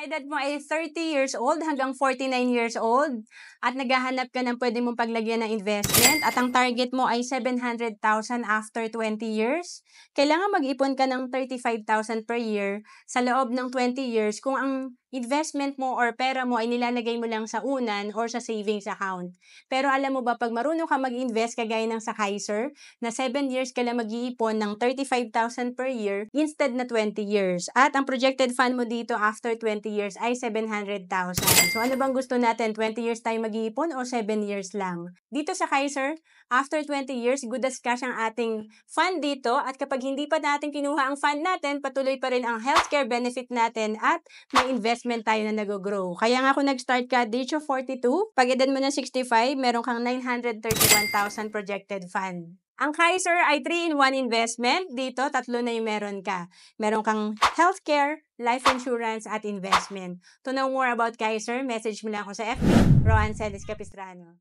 edad mo ay 30 years old hanggang 49 years old at naghahanap ka ng pwede mong paglagyan ng investment at ang target mo ay 700,000 after 20 years, kailangan mag-ipon ka ng 35,000 per year sa loob ng 20 years kung ang investment mo or pera mo ay nilalagay mo lang sa unan or sa savings account. Pero alam mo ba, pag marunong ka mag-invest kagaya ng sa Kaiser, na 7 years ka lang mag-iipon ng 35,000 per year instead na 20 years. At ang projected fund mo dito after 20 years ay 700,000. So ano bang gusto natin? 20 years tayo mag-iipon o 7 years lang? Dito sa Kaiser, after 20 years, good as cash ang ating fund dito at kapag hindi pa natin kinuha ang fund natin, patuloy pa rin ang healthcare benefit natin at may investment tayo na nag-grow. Kaya nga kung nag-start ka at age of 42, pag edad mo na 65, meron kang 931,000 projected fund. Ang Kaiser ay 3-in-1 investment. Dito, tatlo na yung meron ka. Meron kang healthcare, life insurance, at investment. To know more about Kaiser, message mo lang ako sa FB, Roan Celis Capistrano.